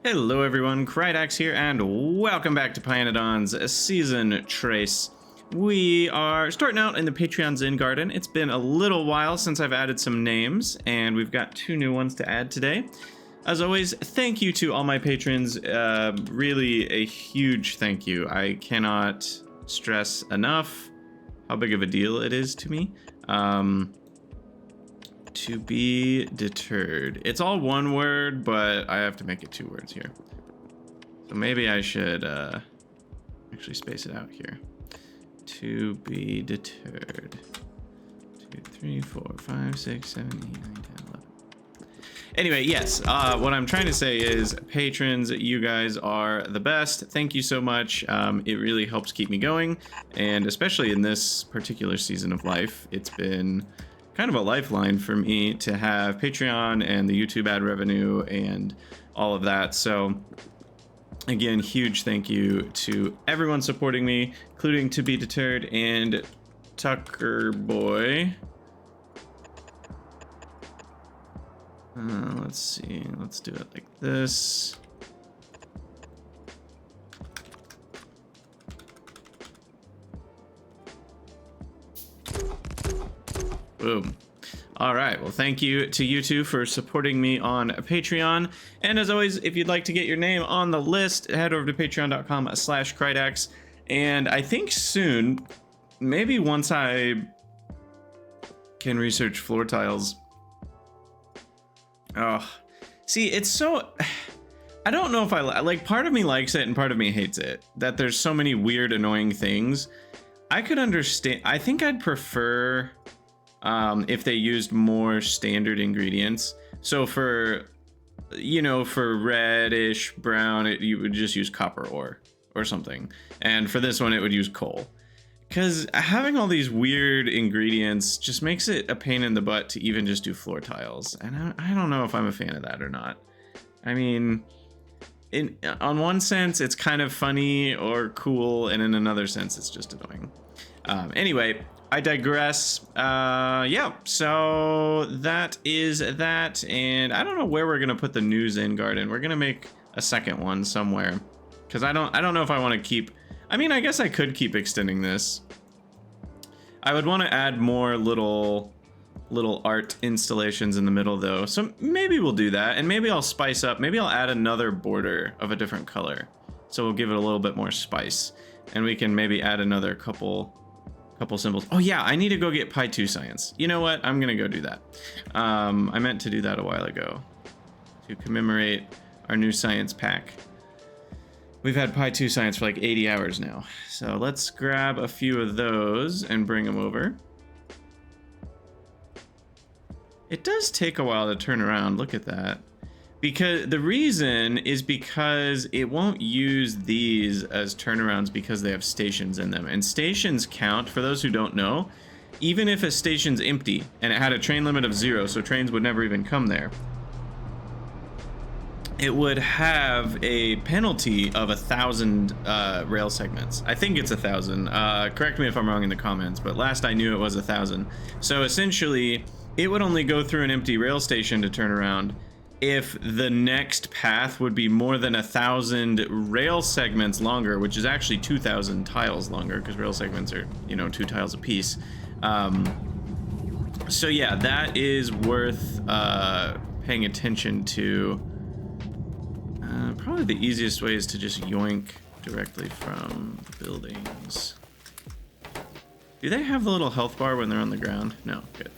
Hello everyone, Krydax here, and welcome back to pYanodon's Season Trace. We are starting out in the Patreon Zen Garden. It's been a little while since I've added some names, and we've got 2 new ones to add today. As always, thank you to all my patrons. Really a huge thank you. I cannot stress enough how big of a deal it is to me. To be deterred. It's all one word, but I have to make it 2 words here. So maybe I should actually space it out here. To be deterred. 2, 3, 4, 5, 6, 7, 8, 9, 10, 11. Anyway, yes, what I'm trying to say is, patrons, you guys are the best. Thank you so much. It really helps keep me going, and especially in this particular season of life, it's been kind of a lifeline for me to have Patreon and the YouTube ad revenue and all of that. So again, huge thank you to everyone supporting me, including To Be Deterred and Tucker Boy. Let's see, let's do it like this. Boom. All right, well, thank you to you two for supporting me on Patreon. And as always, if you'd like to get your name on the list, head over to patreon.com/Krydax. And I think soon, maybe once I can research floor tiles. Oh, see, it's so... I don't know if I like, part of me likes it and part of me hates it, that there's so many weird, annoying things. I could understand, I think I'd prefer if they used more standard ingredients. So for, you know, for reddish brown, you would just use copper ore or something. And for this one, it would use coal. Because having all these weird ingredients just makes it a pain in the butt to even just do floor tiles. And I don't know if I'm a fan of that or not. I mean, on one sense, it's kind of funny or cool, and in another sense, it's just annoying. Anyway, I digress. Yeah, so that is that, and I don't know where we're gonna put the new Zen Garden. We're gonna make a second one somewhere, because I don't know if I want to keep... I mean, I guess I could keep extending this. I would want to add more little art installations in the middle, though, so maybe we'll do that, and maybe I'll spice up. Maybe I'll add another border of a different color, so we'll give it a little bit more spice, and we can maybe add another couple symbols. Oh yeah, I need to go get Pi2 Science. You know what? I'm gonna go do that. I meant to do that a while ago to commemorate our new science pack. We've had Pi2 Science for like 80 hours now. So let's grab a few of those and bring them over. It does take a while to turn around. Look at that. Because the reason is because it won't use these as turnarounds because they have stations in them. And stations count, for those who don't know, even if a station's empty and it had a train limit of 0, so trains would never even come there, it would have a penalty of 1,000 rail segments. I think it's 1,000. Correct me if I'm wrong in the comments, but last I knew it was 1,000. So essentially, it would only go through an empty rail station to turn around if the next path would be more than 1,000 rail segments longer, which is actually 2,000 tiles longer, because rail segments are, you know, 2 tiles a piece. So yeah, that is worth paying attention to. Probably the easiest way is to just yoink directly from the buildings. Do they have the little health bar when they're on the ground? No, good.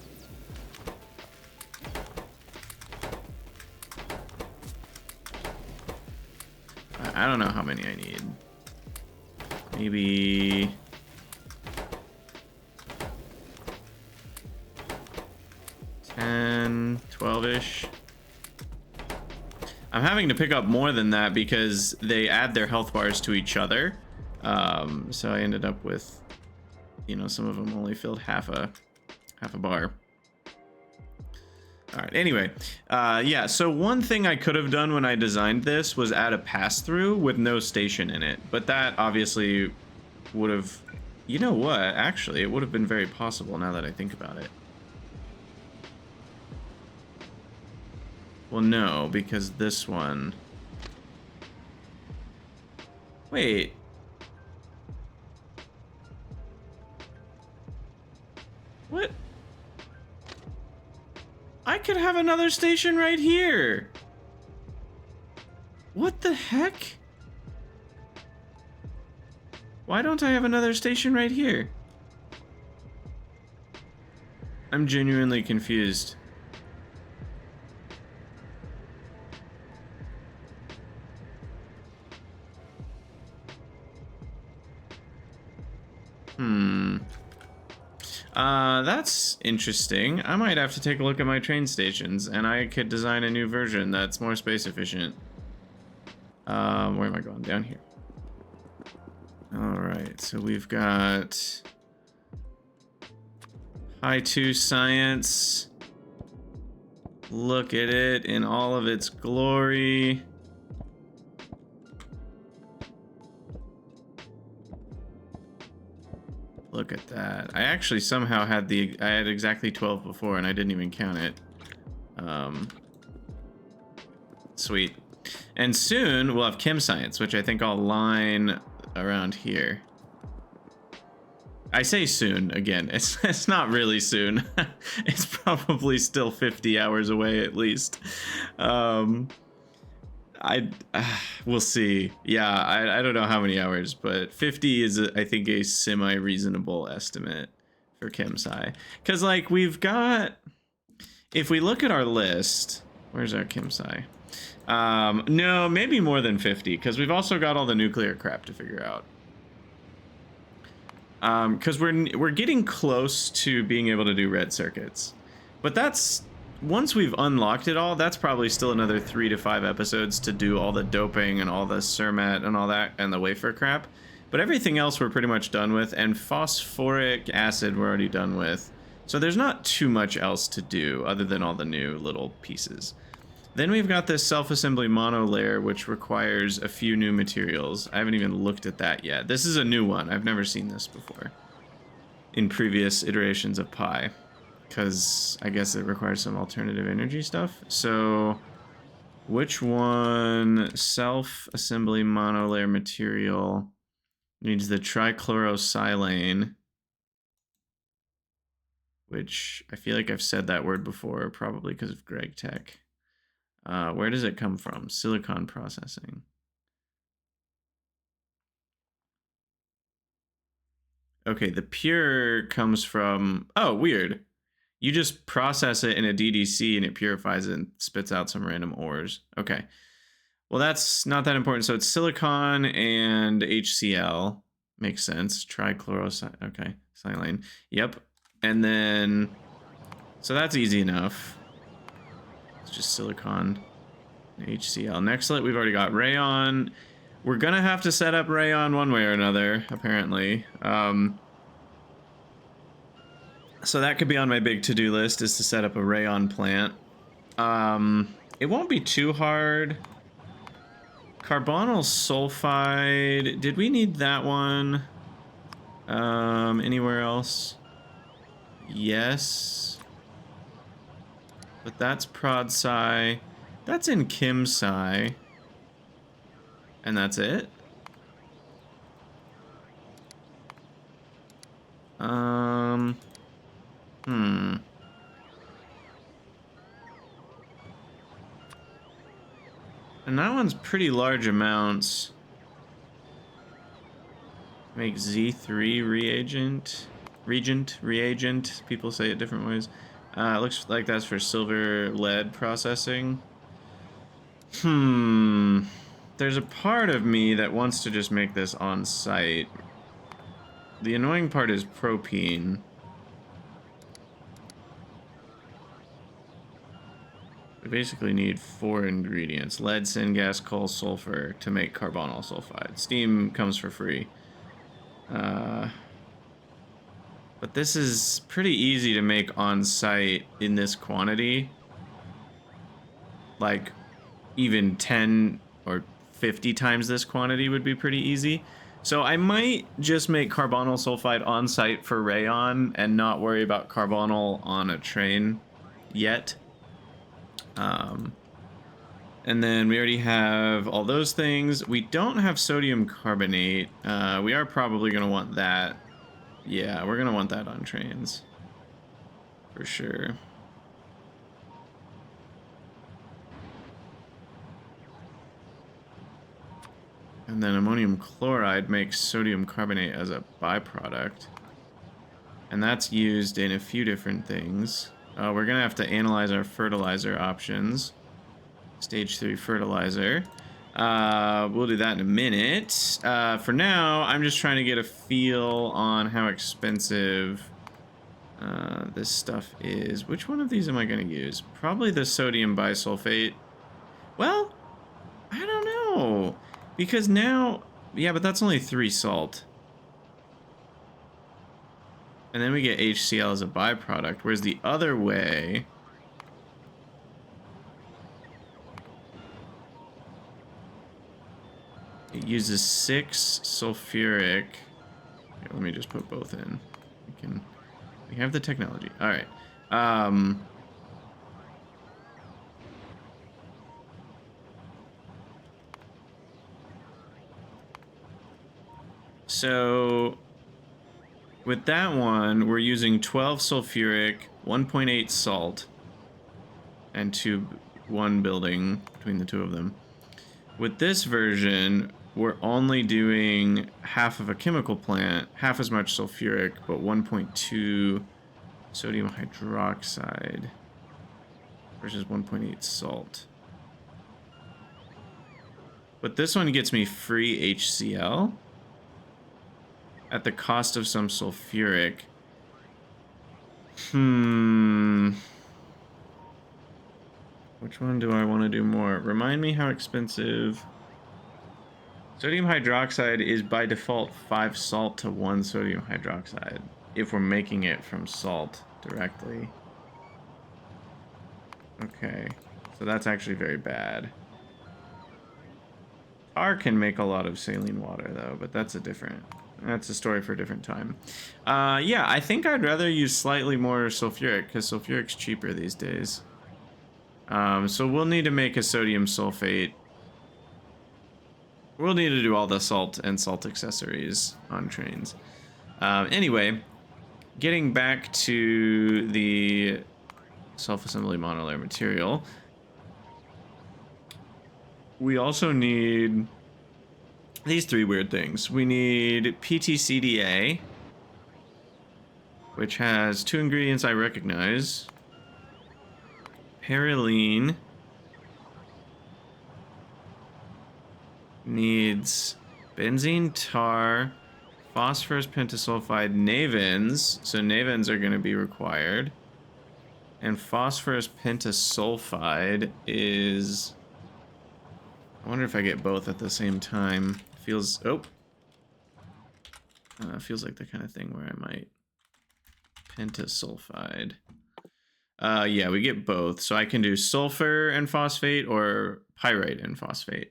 I don't know how many I need. Maybe... 10, 12-ish. I'm having to pick up more than that because they add their health bars to each other. So I ended up with, you know, some of them only filled half a bar. All right, anyway, yeah, so one thing I could have done when I designed this was add a pass-through with no station in it, but that obviously would have, you know what, actually, it would have been very possible now that I think about it. Well, no, because this one Wait. What? I could have another station right here. What the heck? Why don't I have another station right here? I'm genuinely confused. That's interesting. I might have to take a look at my train stations, and I could design a new version that's more space efficient. Where am I going? Down here. Alright, so we've got High 2 Science. Look at it in all of its glory. Look at that. I actually somehow had I had exactly 12 before and I didn't even count it. Sweet. And soon we'll have Chem Science, which I think I'll line around here. I say soon, again, it's not really soon. It's probably still 50 hours away at least. We'll see. Yeah, I don't know how many hours, but 50 is, I think, a semi-reasonable estimate for Chem Sci. Because, like, we've got... If we look at our list... Where's our Chem Sci? No, maybe more than 50, because we've also got all the nuclear crap to figure out. Because we're getting close to being able to do red circuits. But that's... Once we've unlocked it all, that's probably still another 3 to 5 episodes to do all the doping and all the Cermet and all that and the wafer crap. But everything else we're pretty much done with, and phosphoric acid we're already done with. So there's not too much else to do other than all the new little pieces. Then we've got this self-assembly monolayer, which requires a few new materials. I haven't even looked at that yet. This is a new one. I've never seen this before in previous iterations of Pi, because I guess it requires some alternative energy stuff. So which one? Self-assembly monolayer material needs the trichlorosilane, which I feel like I've said that word before, probably because of Greg Tech. Where does it come from? Silicon processing. Okay, the pure comes from... Oh, weird. You just process it in a DDC and it purifies it and spits out some random ores. Okay. Well, that's not that important. So it's silicon and HCl. Makes sense. Trichlorosilane. Okay. Silane. Yep. And then... So that's easy enough. It's just silicon and HCl. Next, we've already got rayon. We're going to have to set up rayon one way or another, apparently. So that could be on my big to-do list, is to set up a rayon plant. It won't be too hard. Carbonyl sulfide. Did we need that one? Anywhere else? Yes. But that's prod sci. That's in Chem Sci. And that's it? And that one's pretty large amounts. Make Z3 reagent. People say it different ways. It looks like that's for silver lead processing. There's a part of me that wants to just make this on site. The annoying part is propene. We basically need 4 ingredients: lead, syngas, coal, sulfur to make carbonyl sulfide. Steam comes for free. But this is pretty easy to make on site in this quantity. Like, even 10 or 50 times this quantity would be pretty easy. So I might just make carbonyl sulfide on site for rayon and not worry about carbonyl on a train yet. And then we already have all those things. We don't have sodium carbonate. We are probably going to want that. Yeah, we're going to want that on trains. For sure. And then ammonium chloride makes sodium carbonate as a byproduct. And that's used in a few different things. We're going to have to analyze our fertilizer options. Stage 3 fertilizer. We'll do that in a minute. For now, I'm just trying to get a feel on how expensive this stuff is. Which one of these am I going to use? Probably the sodium bisulfate. Well, I don't know. Because now... Yeah, but that's only 3 salt. And then we get HCl as a byproduct. Whereas the other way... It uses 6 sulfuric. Here, let me just put both in. We have the technology. All right. So with that one, we're using 12 sulfuric, 1.8 salt, and tube 1 building between the two of them. With this version, we're only doing half of a chemical plant, half as much sulfuric, but 1.2 sodium hydroxide versus 1.8 salt. But this one gets me free HCl at the cost of some sulfuric. Which one do I want to do more? Remind me how expensive... Sodium hydroxide is by default 5 salt to 1 sodium hydroxide if we're making it from salt directly. Okay, so that's actually very bad. Tar can make a lot of saline water though, but that's a story for a different time. Yeah, I think I'd rather use slightly more sulfuric because sulfuric's cheaper these days. So we'll need to make a sodium sulfate. We'll need to do all the salt and salt accessories on trains. Anyway, getting back to the self-assembly monolayer material, we also need these 3 weird things. We need PTCDA, which has 2 ingredients I recognize. Perylene needs benzene, tar, phosphorus pentasulfide, navins. So navins are going to be required. And phosphorus pentasulfide is... I wonder if I get both at the same time. Feels... Oh. Feels like the kind of thing where I might... Pentasulfide. Yeah, we get both. So I can do sulfur and phosphate or pyrite and phosphate.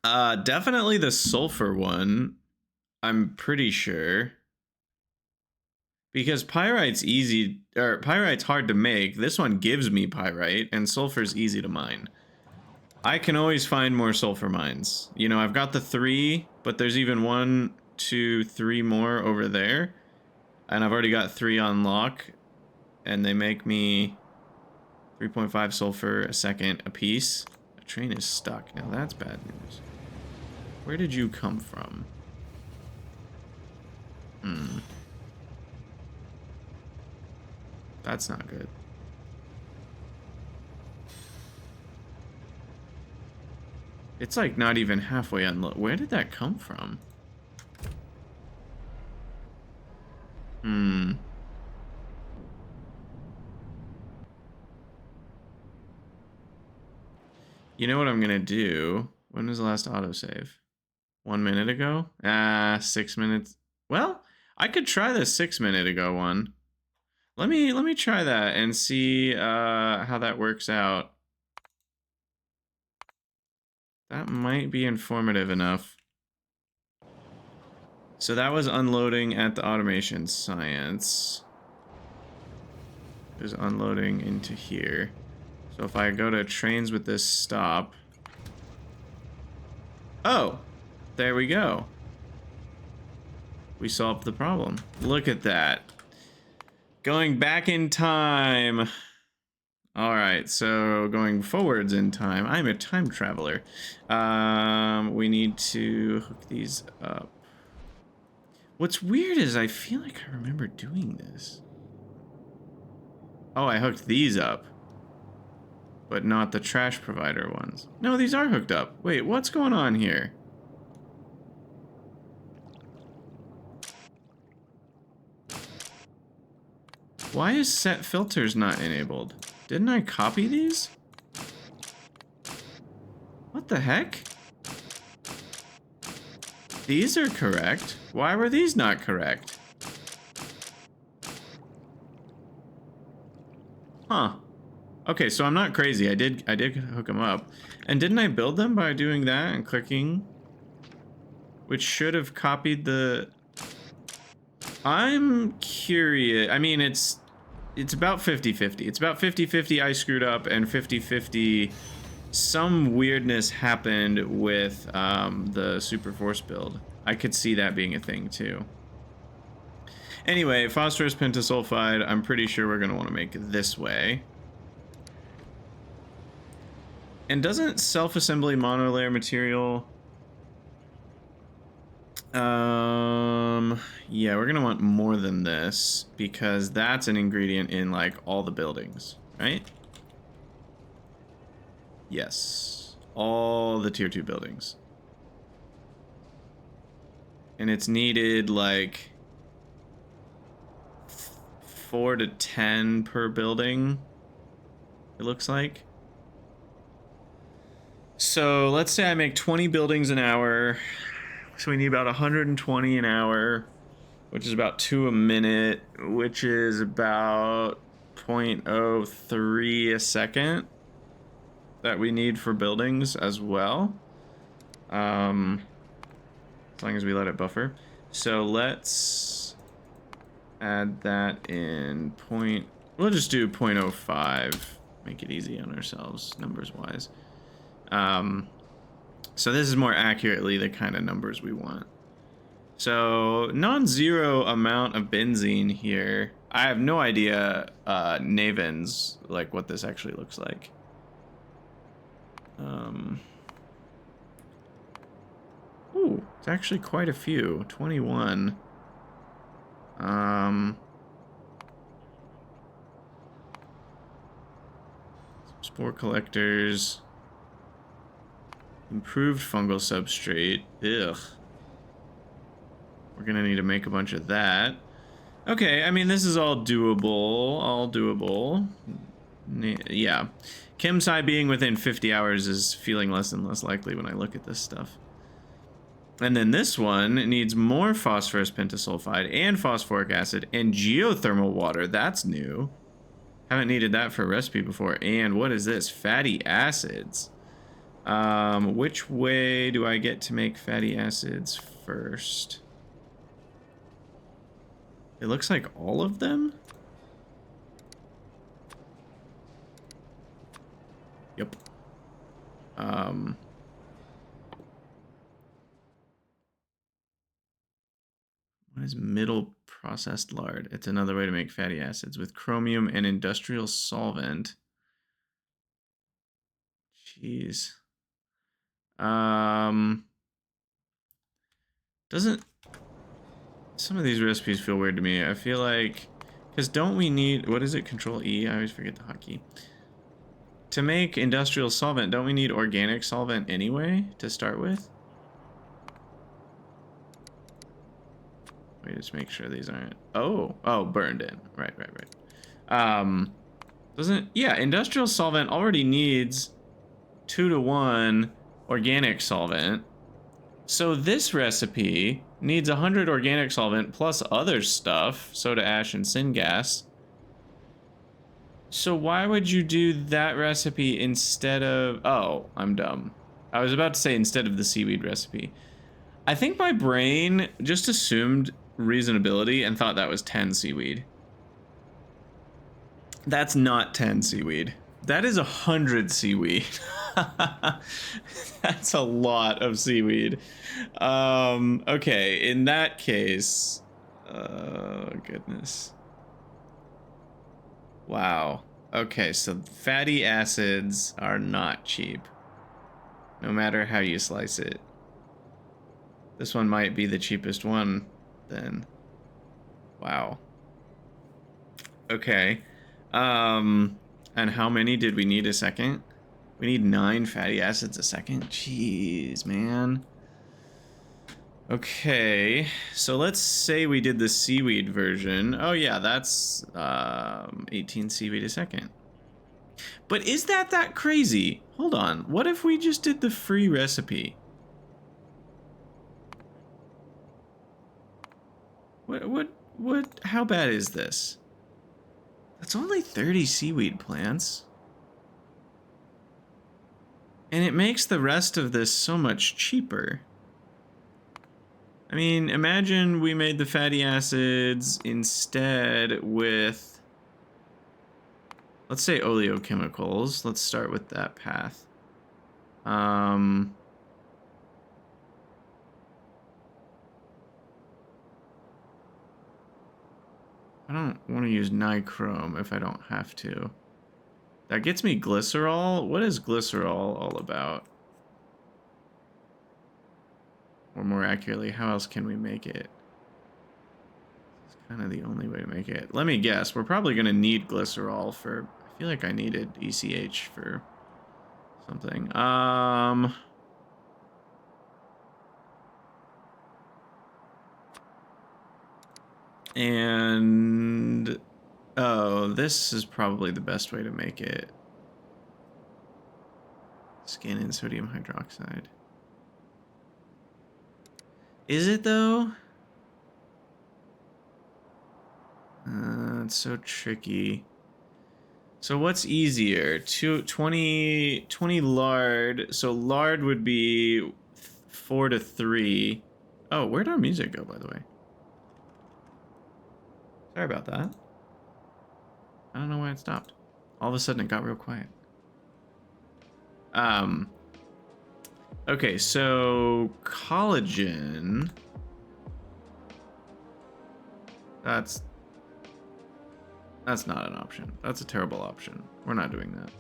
Definitely the sulfur one, I'm pretty sure. Because pyrite's easy, or pyrite's hard to make. This one gives me pyrite, and sulfur's easy to mine. I can always find more sulfur mines. You know, I've got the 3, but there's even 1, 2, 3 more over there. And I've already got 3 on lock. And they make me 3.5 sulfur a second a piece. The train is stuck. Now that's bad news. Where did you come from? That's not good. It's like not even halfway unloaded. Where did that come from? You know what I'm gonna do? When was the last autosave? 1 minute ago? 6 minutes. Well, I could try the 6 minute ago one. Let me try that and see how that works out. That might be informative enough. So that was unloading at the automation science. There's unloading into here. So So if I go to trains with this stop. Oh, there we go. We solved the problem. Look at that. Going back in time. All right, so going forwards in time. I'm a time traveler. We need to hook these up. What's weird is I feel like I remember doing this. Oh, I hooked these up. But not the trash provider ones. No, these are hooked up. Wait, what's going on here? Why is set filters not enabled? Didn't I copy these? What the heck? These are correct. Why were these not correct? Huh. Okay, so I'm not crazy. I did hook them up. And didn't I build them by doing that and clicking? Which should have copied the... I'm curious. I mean, it's about 50-50. It's about 50-50 I screwed up and 50-50 some weirdness happened with the super force build. I could see that being a thing too. Anyway, phosphorus pentasulfide, I'm pretty sure we're going to want to make it this way. And doesn't self-assembly monolayer material... yeah, we're gonna want more than this because that's an ingredient in like all the buildings, right? Yes, all the tier 2 buildings. And it's needed like 4 to 10 per building, it looks like. So let's say I make 20 buildings an hour. So we need about 120 an hour, which is about 2 a minute, which is about 0.03 a second that we need for buildings as well. As long as we let it buffer. So let's add that in we'll just do 0.05, make it easy on ourselves, numbers wise. So this is more accurately the kind of numbers we want. So non-zero amount of benzene here. I have no idea, Navens, like what this actually looks like. Ooh, it's actually quite a few. 21. Spore collectors. Improved fungal substrate. Ugh. We're gonna need to make a bunch of that. Okay, I mean, this is all doable. All doable. Yeah. Chemsci being within 50 hours is feeling less and less likely when I look at this stuff. And then this one needs more phosphorus pentasulfide and phosphoric acid and geothermal water. That's new. Haven't needed that for a recipe before. And what is this? Fatty acids. Which way do I get to make fatty acids first? It looks like all of them? Yep. What is middle processed lard? It's another way to make fatty acids with chromium and industrial solvent. Jeez. Doesn't... Some of these recipes feel weird to me. I feel like... Because don't we need... What is it? Control E? I always forget the hotkey. To make industrial solvent, don't we need organic solvent anyway to start with? Wait, just make sure these aren't... Oh, burned in. Right. Doesn't... Yeah, industrial solvent already needs 2-to-1 organic solvent. So this recipe needs 100 organic solvent plus other stuff, soda ash and syngas. So why would you do that recipe instead of... Oh, I'm dumb. I was about to say instead of the seaweed recipe. I think my brain just assumed reasonability and thought that was 10 seaweed. That's not 10 seaweed. That is 100 seaweed. That's a lot of seaweed. Okay, in that case, goodness. Wow. Okay, so fatty acids are not cheap, no matter how you slice it. This one might be the cheapest one, then. Wow. Okay. And how many did we need a second? We need 9 fatty acids a second. Jeez, man. Okay, so let's say we did the seaweed version. Oh yeah, that's 18 seaweed a second. But is that crazy? Hold on. What if we just did the free recipe? What, how bad is this? That's only 30 seaweed plants. And it makes the rest of this so much cheaper. I mean, imagine we made the fatty acids instead with, let's say, oleochemicals. Let's start with that path. I don't want to use nichrome if I don't have to. That gets me glycerol. What is glycerol all about? Or more accurately, how else can we make it? It's kind of the only way to make it. Let me guess. We're probably going to need glycerol for... I feel like I needed ECH for something. And... oh, this is probably the best way to make it. Skin and sodium hydroxide. Is it though? It's so tricky. So what's easier? 20 lard. So lard would be 4 to 3. Oh, where'd our music go, by the way? Sorry about that. I don't know why it stopped. All of a sudden it got real quiet. Okay, so collagen. That's not an option. That's a terrible option. We're not doing that.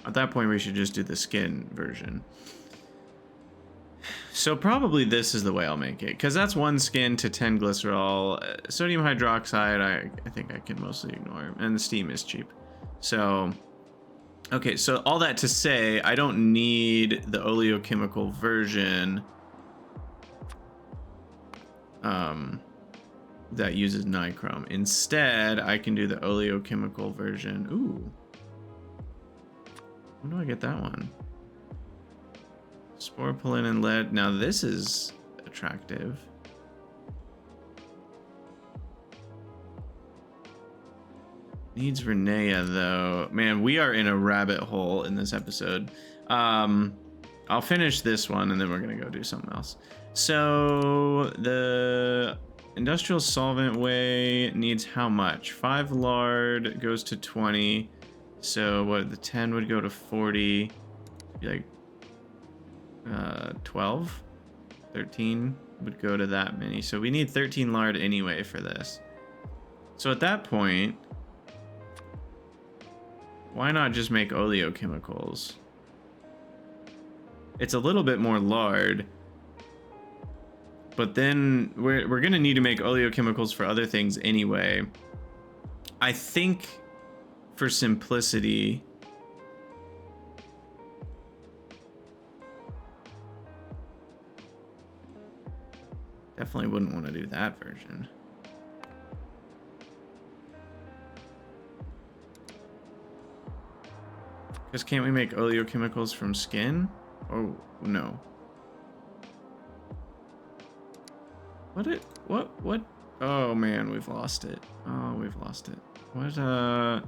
At that point, we should just do the skin version. So probably this is the way I'll make it, because that's 1 skin to 10 glycerol. Sodium hydroxide, I think I can mostly ignore, and the steam is cheap. So, okay, so all that to say, I don't need the oleochemical version that uses nichrome. Instead, I can do the oleochemical version. Ooh. When do I get that one? Sporopollen and lead. Now this is attractive. Needs Renea though. Man, we are in a rabbit hole in this episode. I'll finish this one and then we're gonna go do something else. So the industrial solvent way needs how much? 5 lard goes to 20. So what, the 10 would go to 40. Be like 12, 13 would go to that many. So we need 13 lard anyway for this. So at that point, why not just make oleochemicals? It's a little bit more lard, but then we're gonna need to make oleochemicals for other things anyway. I think for simplicity, definitely wouldn't want to do that version. Because can't we make oleochemicals from skin? Oh, no. What? Oh man, we've lost it. Oh, we've lost it. What,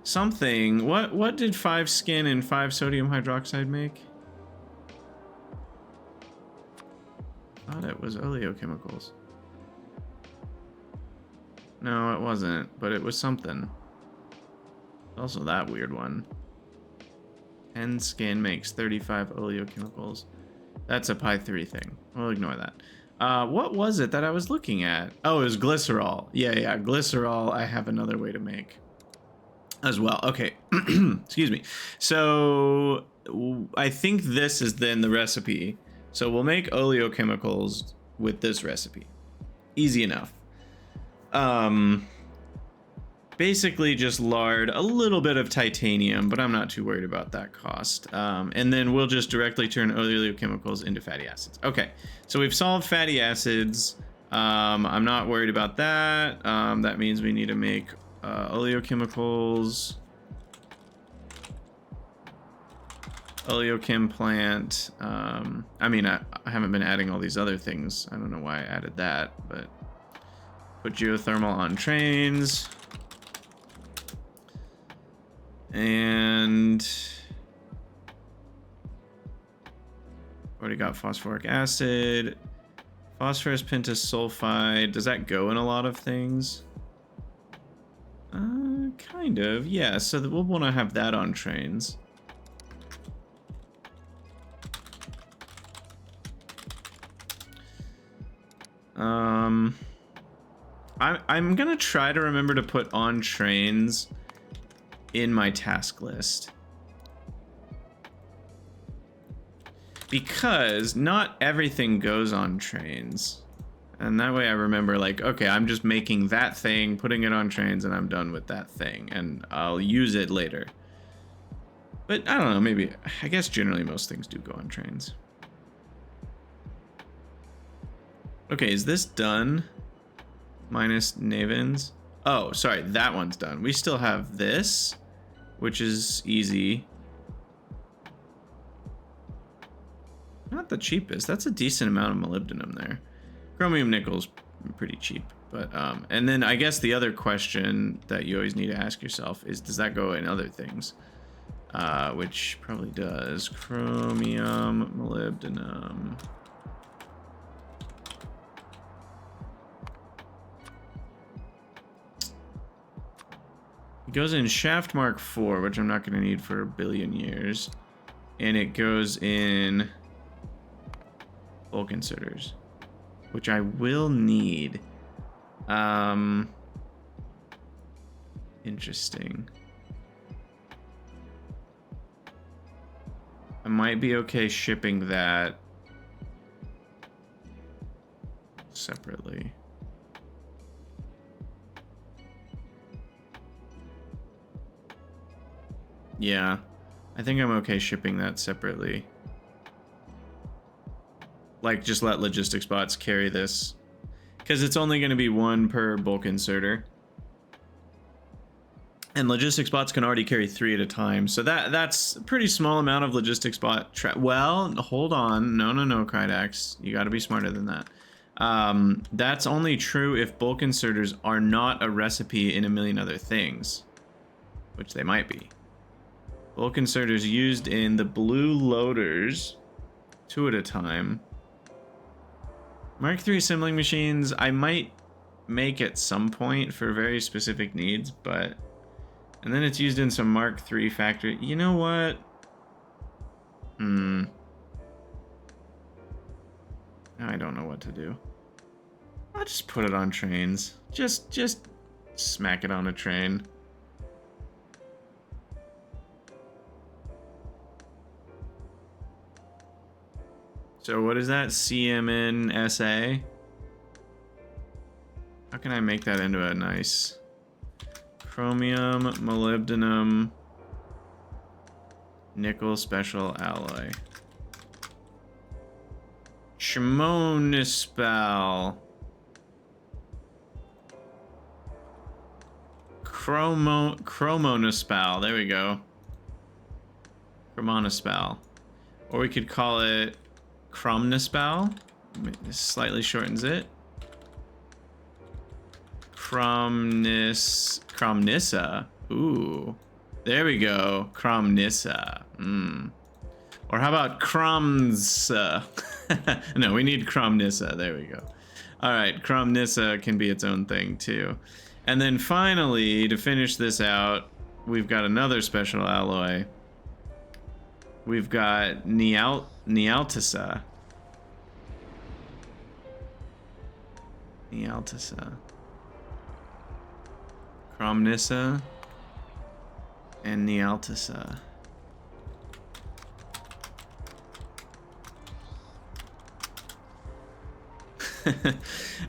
something. What did 5 skin and 5 sodium hydroxide make? I thought it was oleochemicals. No, it wasn't, but it was something. Also that weird one. 10 skin makes 35 oleochemicals. That's a pi3 thing. We'll ignore that. What was it that I was looking at? Oh, it was glycerol. Yeah, glycerol I have another way to make as well. Okay, excuse me. So I think this is then the recipe. So we'll make oleochemicals with this recipe. Easy enough. Basically just lard, a little bit of titanium, but I'm not too worried about that cost. And then we'll just directly turn oleochemicals into fatty acids. Okay, so we've solved fatty acids. I'm not worried about that. That means we need to make oleochemicals. Oleochem plant. I mean, I haven't been adding all these other things. I don't know why I added that, but put geothermal on trains. And already got phosphoric acid, phosphorus pentasulfide. Does that go in a lot of things? Kind of, yeah. So we'll want to have that on trains. I'm gonna try to remember to put on trains in my task list, because not everything goes on trains, and that way I remember, like, okay, I'm just making that thing, putting it on trains, and I'm done with that thing, and I'll use it later. But I don't know, maybe, I guess generally most things do go on trains. Okay, is this done? Minus Navins. Oh, sorry, that one's done. We still have this, which is easy. Not the cheapest. That's a decent amount of molybdenum there. Chromium nickel's pretty cheap, but and then I guess the other question that you always need to ask yourself is, does that go in other things? Which probably does. Chromium, molybdenum. It goes in shaft mark 4, which I'm not going to need for a billion years. And it goes in bulk inserters, which I will need. Interesting. I might be okay shipping that separately. Yeah, I think I'm okay shipping that separately. Like, just let logistics bots carry this, because it's only going to be one per bulk inserter. And logistics bots can already carry 3 at a time, so that's a pretty small amount of logistics bot. Well, hold on, no, Krydax, you got to be smarter than that. That's only true if bulk inserters are not a recipe in a million other things, which they might be. Bulk inserters used in the blue loaders, 2 at a time. Mark III assembling machines, I might make at some point for very specific needs, but... And then it's used in some Mark III factory. You know what? Now I don't know what to do. I'll just put it on trains. Just smack it on a train. So what is that? CMN-SA? How can I make that into a nice chromium, molybdenum, nickel special alloy? Chromonospal. Chromonospal. There we go. Chromonospal. Or we could call it Chromnospal. This slightly shortens it. Chromnissa. Ooh. There we go. Chromnissa. Or how about Chromnissa? No, we need Chromnissa. There we go. All right, Chromnissa can be its own thing too. And then finally, to finish this out, we've got another special alloy. We've got Nealtisa. Cromnissa. And Nealtisa.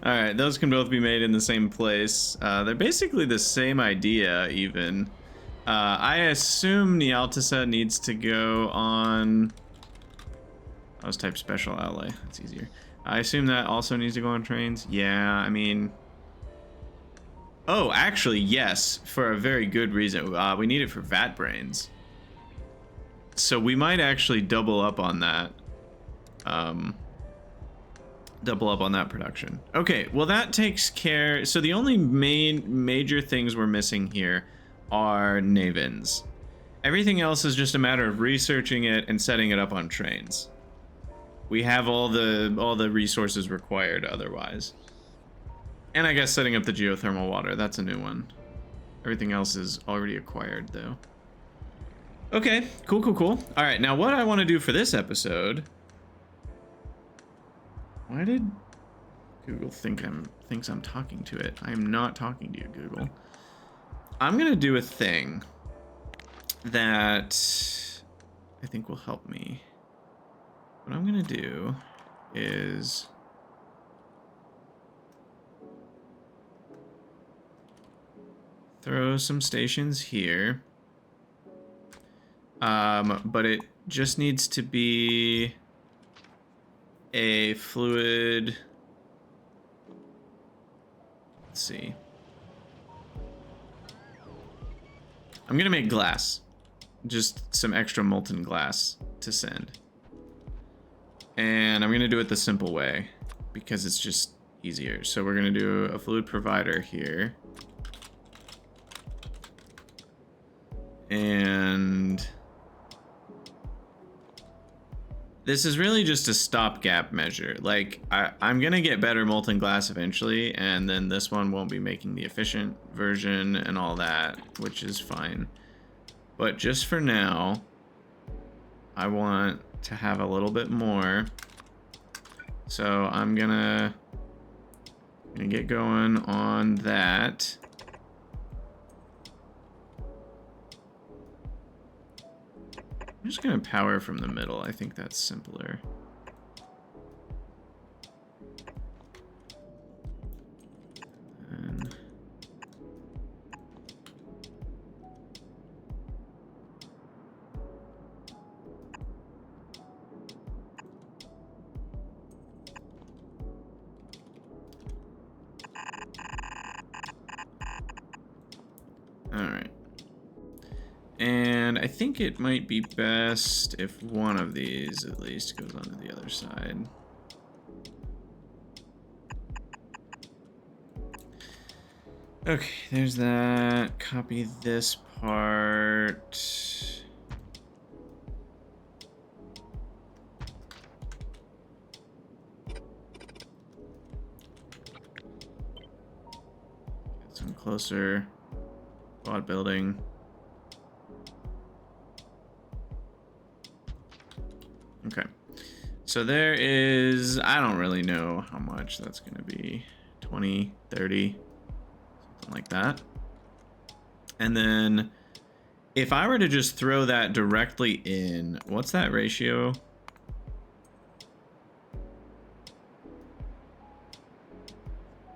Alright, those can both be made in the same place. They're basically the same idea, even. I assume Nealtisa needs to go on... I was type special alloy. That's easier. I assume that also needs to go on trains. Yeah, I mean... Oh, actually, yes, for a very good reason. We need it for vat brains. So we might actually double up on that. Double up on that production. Okay, well that takes care... So the only major things we're missing here are Navins. Everything else is just a matter of researching it and setting it up on trains. We have all the resources required otherwise. And I guess setting up the geothermal water, that's a new one. Everything else is already acquired though. Okay, cool. All right, now what I want to do for this episode... Why did Google thinks I'm talking to it? I am not talking to you, Google. I'm gonna do a thing that I think will help me. What I'm gonna do is throw some stations here. But it just needs to be a fluid. Let's see. I'm gonna make glass. Just some extra molten glass to send. And I'm gonna do it the simple way because it's just easier. So we're gonna do a fluid provider here. And this is really just a stopgap measure. Like, I'm gonna get better molten glass eventually, and then this one won't be making the efficient version and all that, which is fine. But just for now, I want to have a little bit more. So I'm gonna get going on that. I'm just gonna power from the middle. I think that's simpler. And all right. And I think it might be best if one of these at least goes onto the other side. Okay, there's that. Copy this part. Get some closer. Quad building. Okay, so there is, I don't really know how much that's going to be, 20, 30, something like that. And then if I were to just throw that directly in, what's that ratio?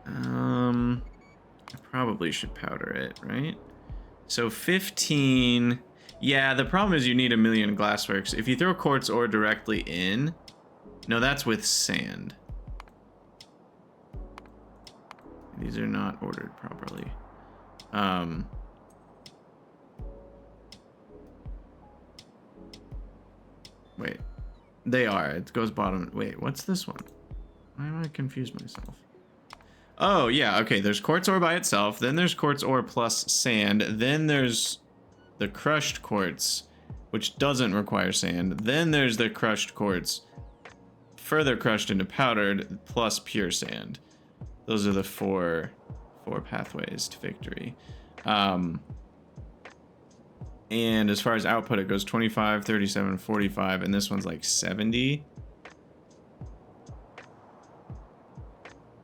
I probably should powder it, right? So 15... Yeah, the problem is you need 1 million glassworks. If you throw quartz ore directly in... No, that's with sand. These are not ordered properly. Wait. They are. It goes bottom... Wait, what's this one? Why am I confused myself? Oh, yeah, okay. There's quartz ore by itself. Then there's quartz ore plus sand. Then there's... the crushed quartz, which doesn't require sand. Then there's the crushed quartz, further crushed into powdered, plus pure sand. Those are the four 4 pathways to victory. And as far as output, it goes 25, 37, 45, and this one's like 70.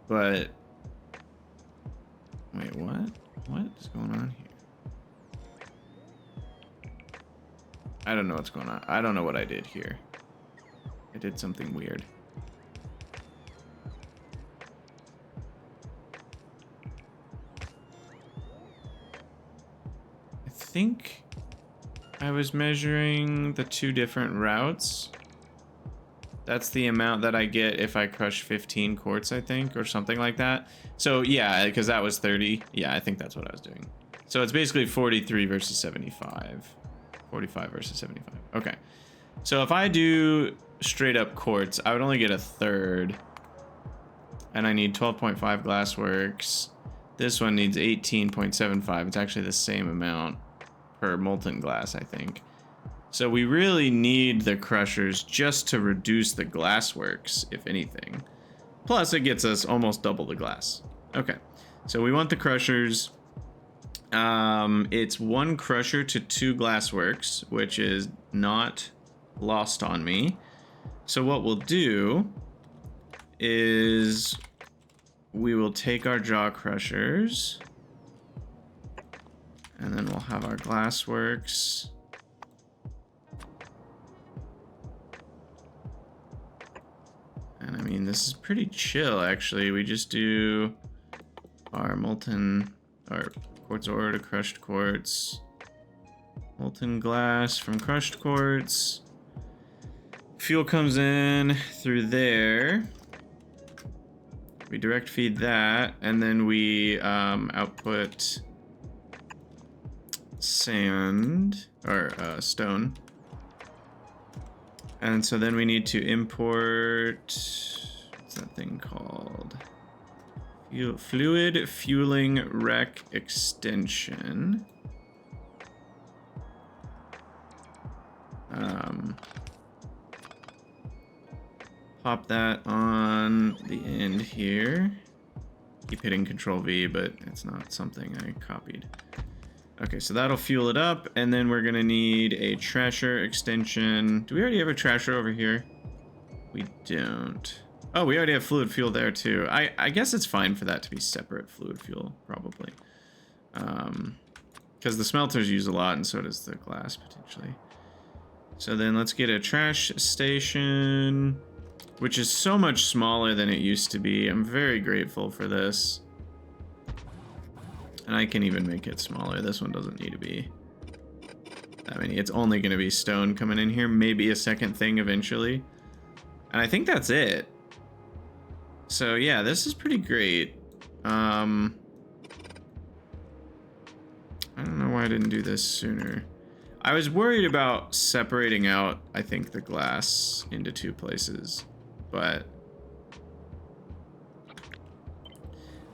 But wait, what? What is going on here? I don't know what's going on. I don't know what I did here. I did something weird. I think I was measuring the 2 different routes. That's the amount that I get if I crush 15 quartz, I think, or something like that. So yeah, because that was 30. Yeah, I think that's what I was doing. So it's basically 43 versus 75. 45 versus 75. Okay. So if I do straight up quartz, I would only get a third. And I need 12.5 glassworks. This one needs 18.75. It's actually the same amount per molten glass, I think. So we really need the crushers just to reduce the glassworks, if anything. Plus, it gets us almost double the glass. Okay, so we want the crushers. It's 1 crusher to 2 glassworks, which is not lost on me. So what we'll do is we will take our jaw crushers, and then we'll have our glassworks. And I mean, this is pretty chill, actually. We just do our molten, our quartz ore to crushed quartz, molten glass from crushed quartz. Fuel comes in through there. We direct feed that, and then we output sand, or stone. And so then we need to import, what's that thing called? Fluid fueling rec extension. Pop that on the end here. Keep hitting Control V, but it's not something I copied. Okay, so that'll fuel it up, and then we're gonna need a trasher extension. Do we already have a trasher over here? We don't. Oh, we already have fluid fuel there too. I guess it's fine for that to be separate fluid fuel, probably. Because the smelters use a lot, and so does the glass, potentially. So then let's get a trash station, which is so much smaller than it used to be. I'm very grateful for this. And I can even make it smaller. This one doesn't need to be that many. It's only going to be stone coming in here. Maybe a second thing eventually. And I think that's it. So yeah, this is pretty great. I don't know why I didn't do this sooner. I was worried about separating out, I think, the glass into 2 places. But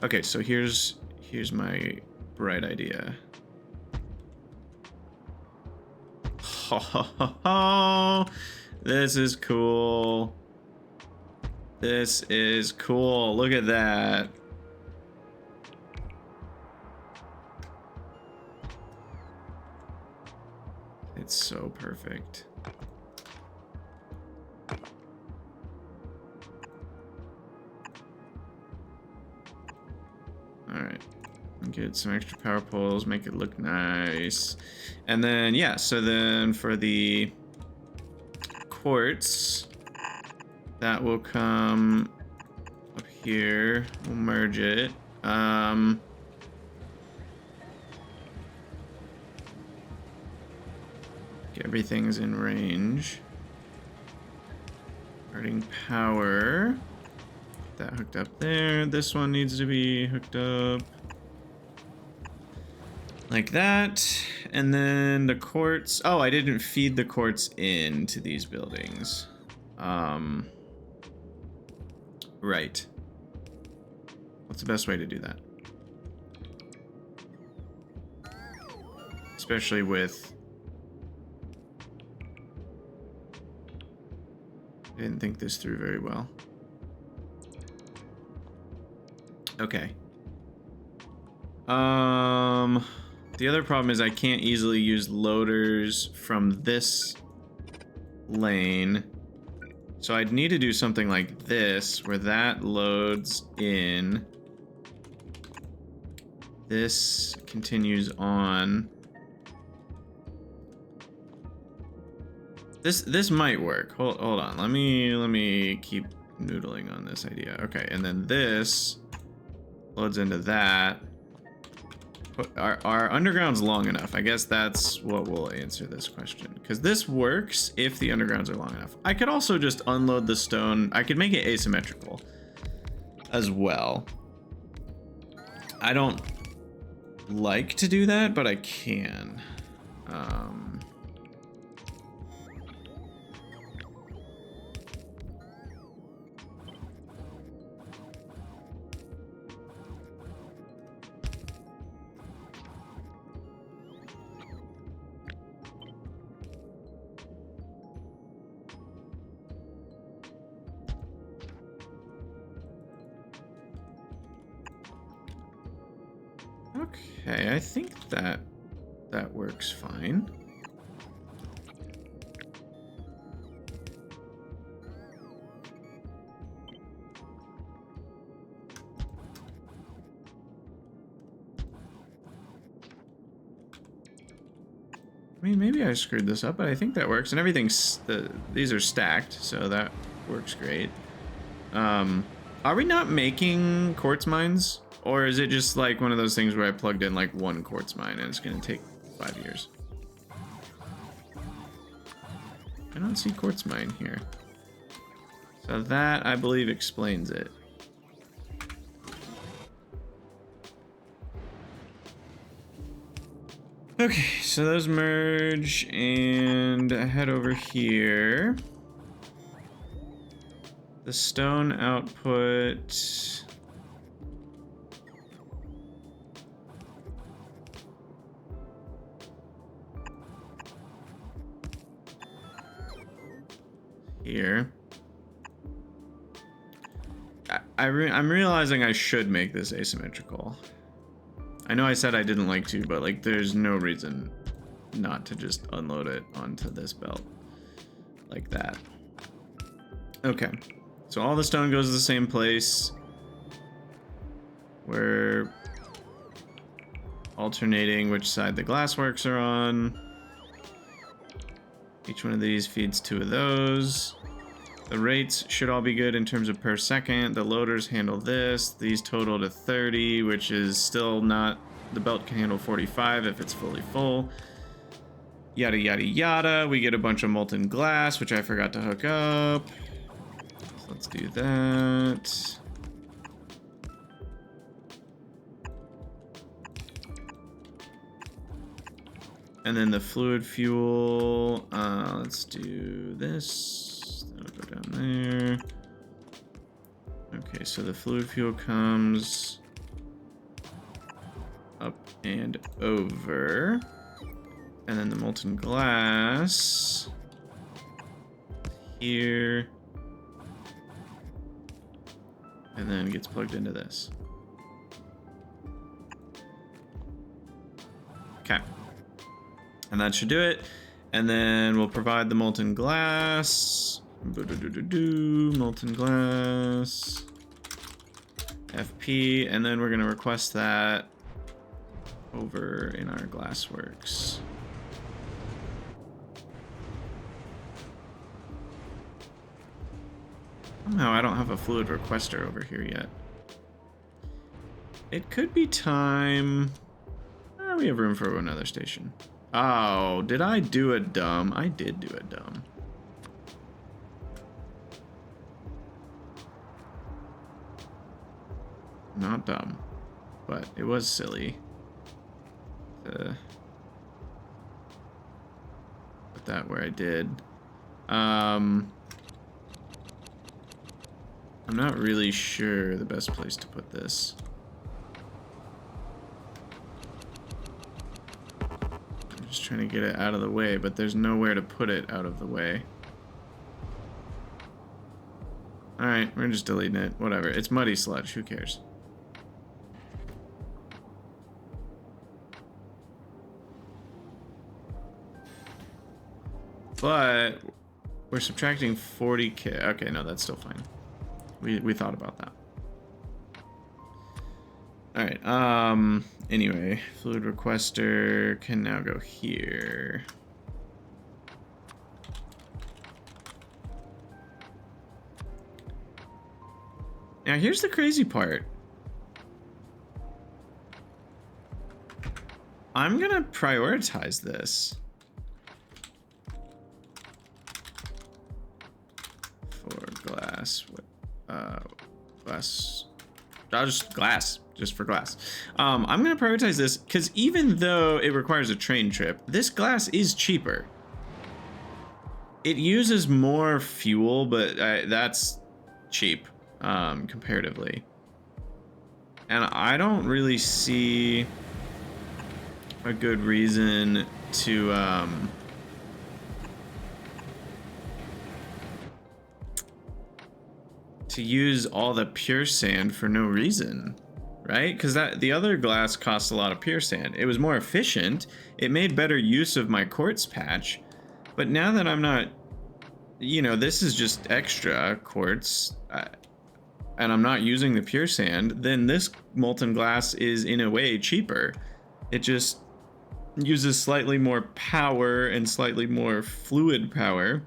okay, so here's my bright idea. Oh, this is cool. This is cool. Look at that. It's so perfect. All right. Get some extra power poles, make it look nice. And then, yeah, so then for the quartz, that will come up here. We'll merge it. Everything's in range. Starting power. Get that hooked up there. This one needs to be hooked up. Like that. And then the quartz. Oh, I didn't feed the quartz into these buildings. Right. What's the best way to do that? Especially with... I didn't think this through very well. Okay. The other problem is I can't easily use loaders from this lane. So I'd need to do something like this, where that loads in. This continues on. This might work. Hold on. Let me keep noodling on this idea. Okay, and then this loads into that. Our underground's long enough. I guess that's what will answer this question. Because this works if the undergrounds are long enough. I could also just unload the stone. I could make it asymmetrical as well. I don't like to do that, but I can. Okay, I think that works fine. I mean, maybe I screwed this up, but I think that works. And everything's, these are stacked, so that works great. Are we not making quartz mines? Or is it just like one of those things where I plugged in like one quartz mine and it's gonna take 5 years? I don't see quartz mine here. So that, I believe, explains it. Okay, so those merge and I head over here. The stone output. Here. I'm realizing I should make this asymmetrical. I know I said I didn't like to, but like there's no reason not to just unload it onto this belt like that. Okay, so all the stone goes to the same place. We're alternating which side the glassworks are on. Each one of these feeds 2 of those. The rates should all be good in terms of per second. The loaders handle this. These total to 30, which is still not... The belt can handle 45 if it's fully full. Yada, yada, yada. We get a bunch of molten glass, which I forgot to hook up. So let's do that. And then the fluid fuel, let's do this. That'll go down there. Okay, so the fluid fuel comes up and over. And then the molten glass here. And then gets plugged into this. Okay. And that should do it. And then we'll provide the molten glass. Molten glass. FP. And then we're going to request that over in our glassworks. Somehow I don't have a fluid requester over here yet. It could be time. We have room for another station. Oh, did I do a dumb? I did do a dumb. Not dumb, but it was silly. Put that where I did. I'm not really sure the best place to put this. Just trying to get it out of the way, but there's nowhere to put it out of the way. Alright, we're just deleting it. Whatever. It's muddy sludge. Who cares? but we're subtracting 40K. Okay, no, that's still fine. We thought about that. All right. Anyway, fluid requester can now go here. Now here's the crazy part. I'm gonna prioritize this. For glass, glass. I'll just glass, just for glass. I'm gonna prioritize this because even though it requires a train trip, this glass is cheaper. It uses more fuel, but that's cheap comparatively. And I don't really see a good reason to use all the pure sand for no reason, right? Because the other glass costs a lot of pure sand. It was more efficient. It made better use of my quartz patch. But now that I'm not, you know, this is just extra quartz, and I'm not using the pure sand, then this molten glass is in a way cheaper. It just uses slightly more power and slightly more fluid power.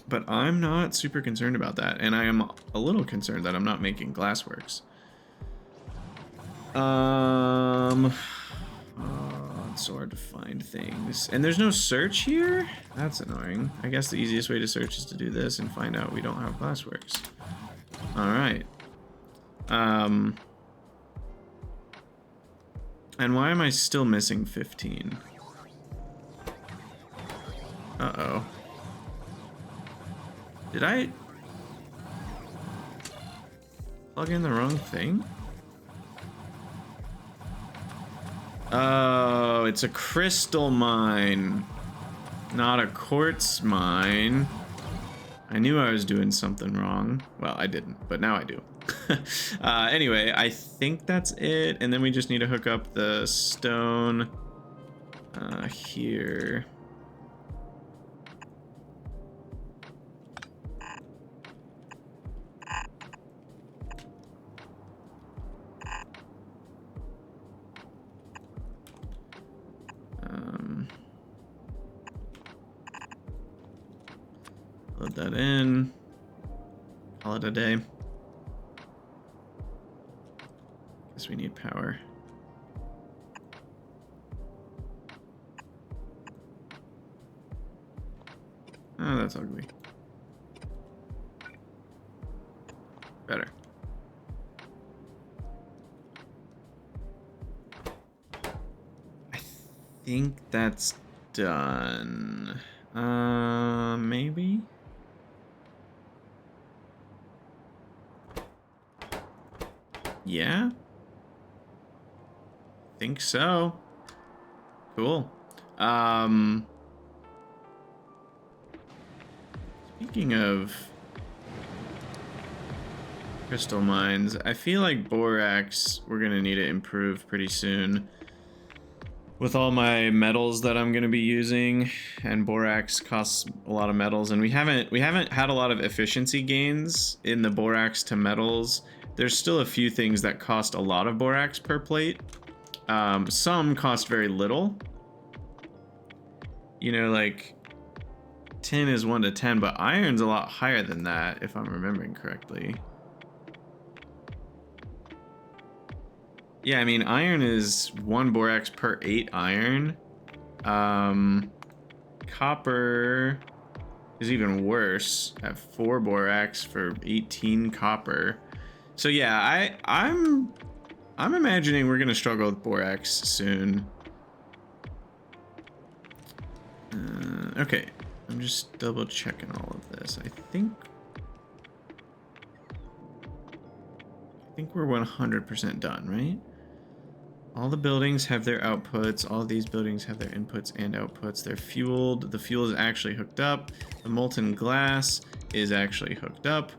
But I'm not super concerned about that, and I am a little concerned that I'm not making glassworks. It's so hard to find things. And there's no search here? That's annoying. I guess the easiest way to search is to do this and find out we don't have glassworks. Alright. And why am I still missing 15? Uh-oh. Did I plug in the wrong thing? Oh, it's a crystal mine, not a quartz mine. I knew I was doing something wrong. Well, I didn't, but now I do. Anyway, I think that's it. And then we just need to hook up the stone here. Load that in. Call it a day. Guess we need power. Oh, that's ugly. Better. I think that's done. Maybe? Yeah? Think so. Cool. Speaking of crystal mines, I feel like borax we're gonna need to improve pretty soon. With all my metals that I'm gonna be using, and borax costs a lot of metals, and we haven't had a lot of efficiency gains in the borax to metals. There's still a few things that cost a lot of borax per plate. Some cost very little. You know, like tin is 1 to 10, but iron's a lot higher than that, if I'm remembering correctly. Yeah, I mean, iron is 1 borax per 8 iron. Copper is even worse at 4 borax for 18 copper. So yeah, I'm imagining we're gonna struggle with borax soon. Okay, I'm just double checking all of this. I think we're 100% done, right? All the buildings have their outputs. All of these buildings have their inputs and outputs. They're fueled. The fuel is actually hooked up. The molten glass is actually hooked up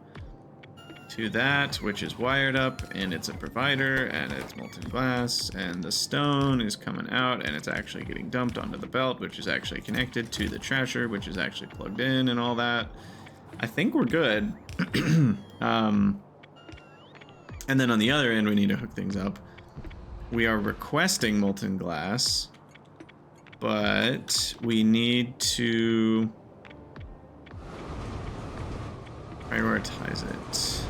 to that, which is wired up, and it's a provider, and it's molten glass, and the stone is coming out, and it's actually getting dumped onto the belt, which is actually connected to the trasher, which is actually plugged in and all that. I think we're good. And then on the other end, we need to hook things up. We are requesting molten glass, but we need to prioritize it.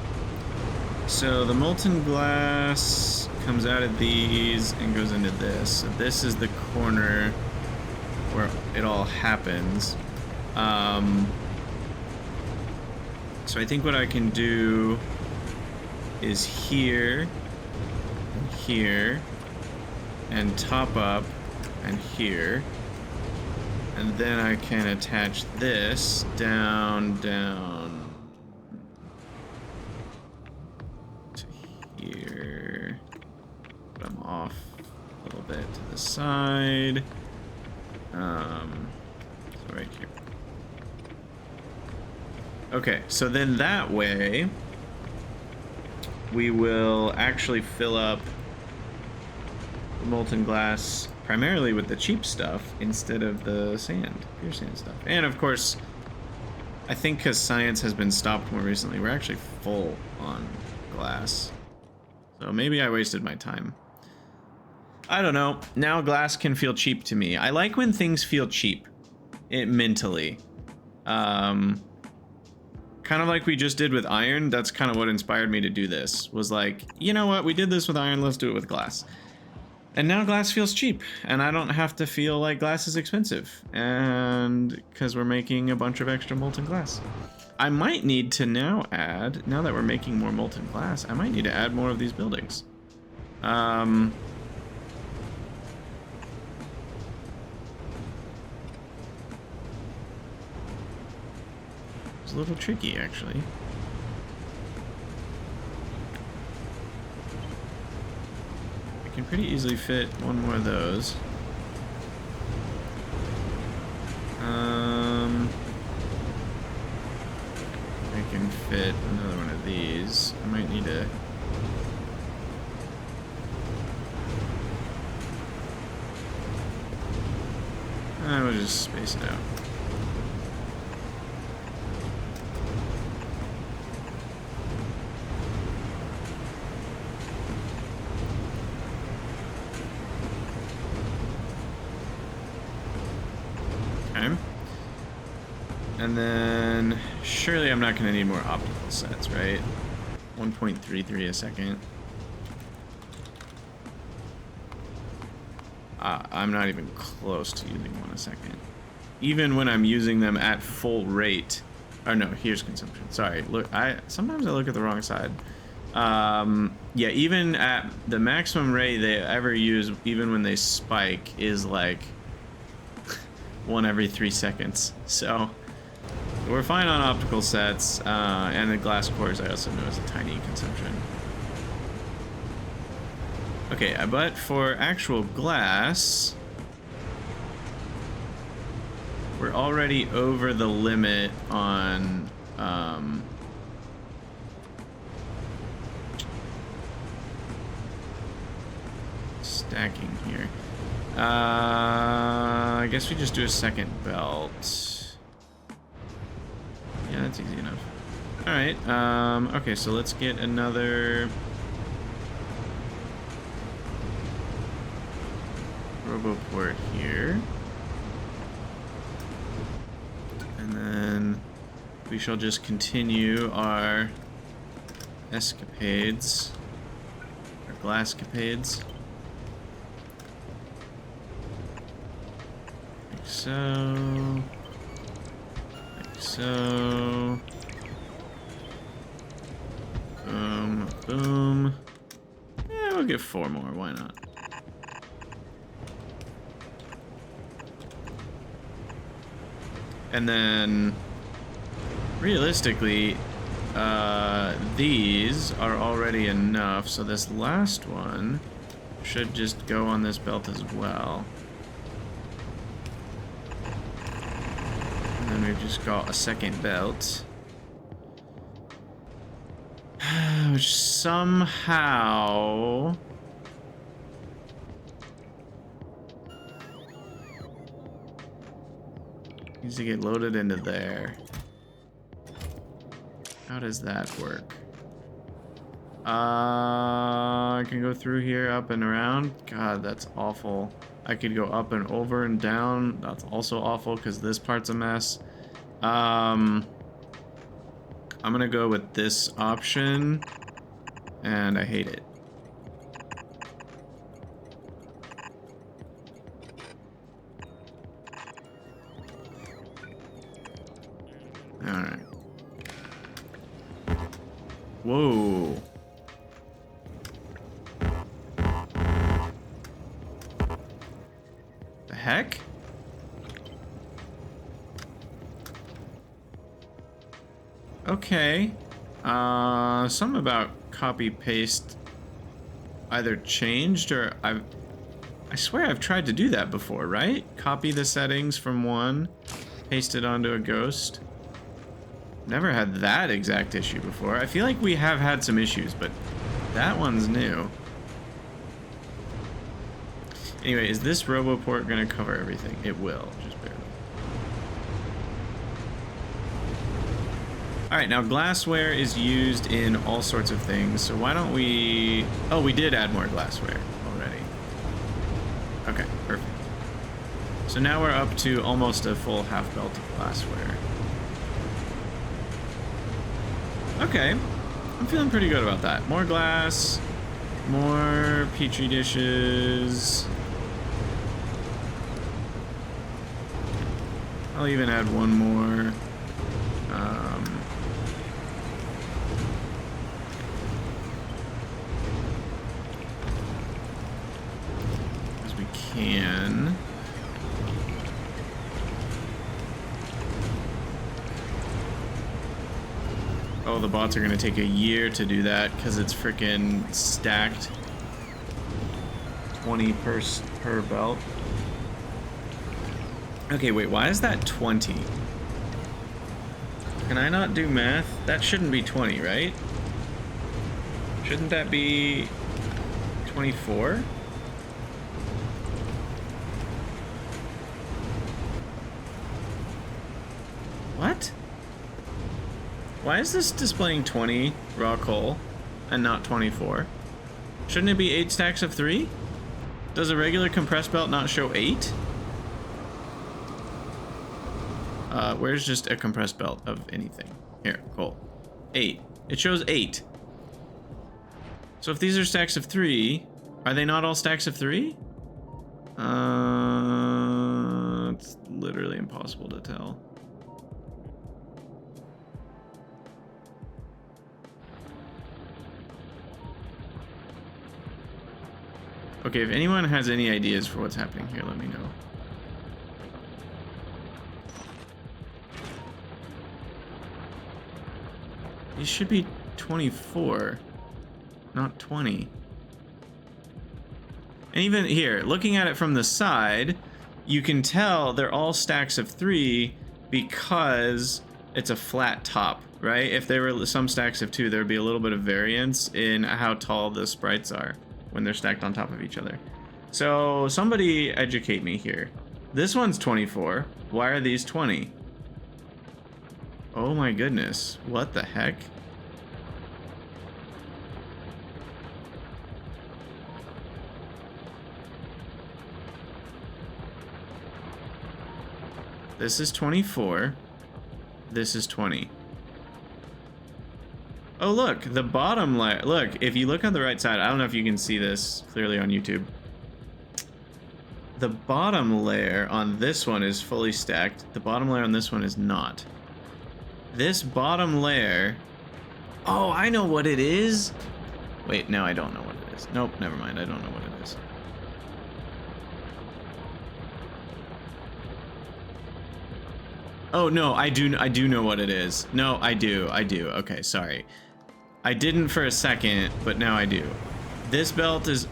So the molten glass comes out of these and goes into this. So this is the corner where it all happens. So I think what I can do is here, and here, and top up, and here. And then I can attach this down to here. Put them off a little bit to the side. So right here. Okay, so then that way we will actually fill up the molten glass primarily with the cheap stuff instead of the sand, pure sand stuff. And of course, I think because science has been stopped more recently, we're actually full on glass. So maybe I wasted my time. I don't know. Now glass can feel cheap to me. I like when things feel cheap, mentally. Kind of like we just did with iron. That's kind of what inspired me to do this. Was like, you know what? We did this with iron. Let's do it with glass. And now glass feels cheap, and I don't have to feel like glass is expensive. And because we're making a bunch of extra molten glass. I might need to now add, now that we're making more molten glass, I might need to add more of these buildings. It's a little tricky, actually. I can pretty easily fit one more of those. I can fit another one of these. I might need to... we'll just space it out. And then, surely I'm not going to need more optical sets, right? 1.33 a second. I'm not even close to using one a second. Even when I'm using them at full rate. Or no, here's consumption. Sorry, look, sometimes I look at the wrong side. Yeah, even at the maximum rate they ever use, even when they spike, is like 1 every 3 seconds. So we're fine on optical sets, and the glass cores I also know is a tiny consumption. Okay, but for actual glass, we're already over the limit on stacking here. I guess we just do a second belt. Yeah, that's easy enough. Alright, okay, so let's get another RoboPort here. And then we shall just continue our escapades, our glasscapades. Like so. So, boom, boom. Yeah, we'll get 4 more, why not? And then, realistically, these are already enough, so this last one should just go on this belt as well. And we've just got a second belt. which somehow needs to get loaded into there. How does that work? I can go through here, up and around. God, that's awful. I could go up and over and down. That's also awful because this part's a mess. I'm gonna go with this option, and I hate it. All right. Whoa. The heck? Okay. Something about copy paste either changed or I swear I've tried to do that before, right? Copy the settings from one, paste it onto a ghost. Never had that exact issue before. I feel like we have had some issues, but that one's new. Anyway, is this RoboPort gonna cover everything? It will, just barely. Alright, now glassware is used in all sorts of things, so why don't we... Oh, we did add more glassware already. Okay, perfect. So now we're up to almost a full half belt of glassware. Okay, I'm feeling pretty good about that. More glass, more petri dishes. I'll even add one more. As we can. Oh, the bots are gonna take a year to do that because it's freaking stacked. 20 per belt. Okay, wait, why is that 20? Can I not do math? That shouldn't be 20, right? Shouldn't that be 24? What? Why is this displaying 20 raw coal and not 24? Shouldn't it be 8 stacks of 3? Does a regular compressed belt not show 8? Where's just a compressed belt of anything? Here, coal. 8. It shows 8. So if these are stacks of 3, are they not all stacks of 3? It's literally impossible to tell. Okay, if anyone has any ideas for what's happening here, let me know. These should be 24, not 20. And even here, looking at it from the side, you can tell they're all stacks of 3 because it's a flat top, right? If there were some stacks of 2, there would be a little bit of variance in how tall the sprites are when they're stacked on top of each other. So somebody educate me here. This one's 24. Why are these 20? Oh my goodness. What the heck? This is 24. This is 20. Oh, look, the bottom layer. Look, if you look on the right side, I don't know if you can see this clearly on YouTube. The bottom layer on this one is fully stacked. The bottom layer on this one is not. This bottom layer... Oh, I know what it is. Wait, no, I don't know what it is. Nope, never mind. I don't know what it is. Oh, no, I do know what it is. No, I do. Okay, sorry. I didn't for a second, but now I do. This belt is...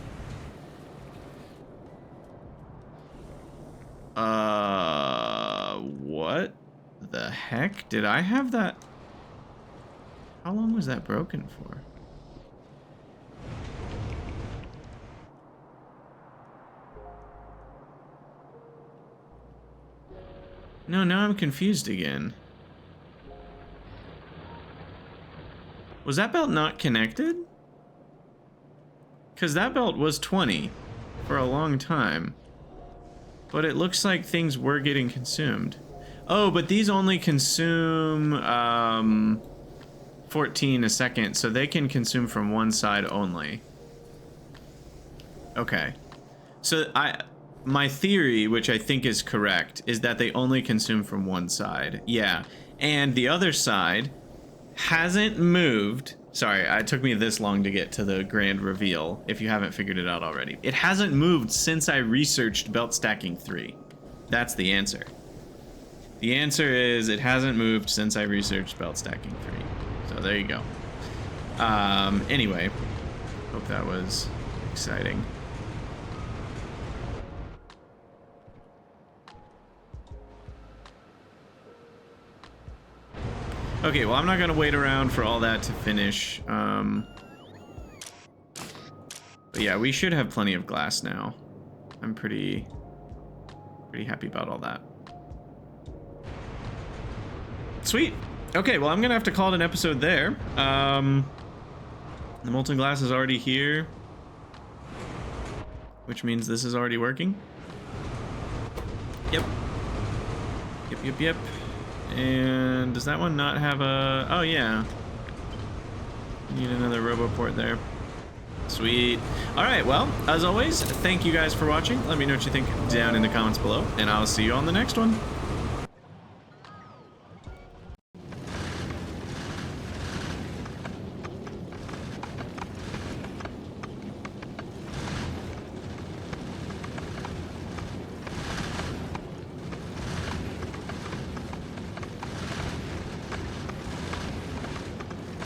What the heck? Did I have that? How long was that broken for? No, now I'm confused again. Was that belt not connected? Because that belt was 20 for a long time. But it looks like things were getting consumed. Oh, but these only consume 14 a second, so they can consume from one side only. Okay. So my theory, which I think is correct, is that they only consume from one side. Yeah. And the other side hasn't moved. Sorry, it took me this long to get to the grand reveal, if you haven't figured it out already. It hasn't moved since I researched Belt Stacking 3. That's the answer. The answer is it hasn't moved since I researched Belt Stacking 3. So there you go. Anyway, hope that was exciting. Okay, well, I'm not gonna wait around for all that to finish. But yeah, we should have plenty of glass now. I'm pretty happy about all that. Sweet. Okay, well, I'm gonna have to call it an episode there. The molten glass is already here, which means this is already working. Yep. Yep. And does that one not have a... Oh, yeah. Need another RoboPort there. Sweet. All right, well, as always, thank you guys for watching. Let me know what you think down in the comments below, and I'll see you on the next one.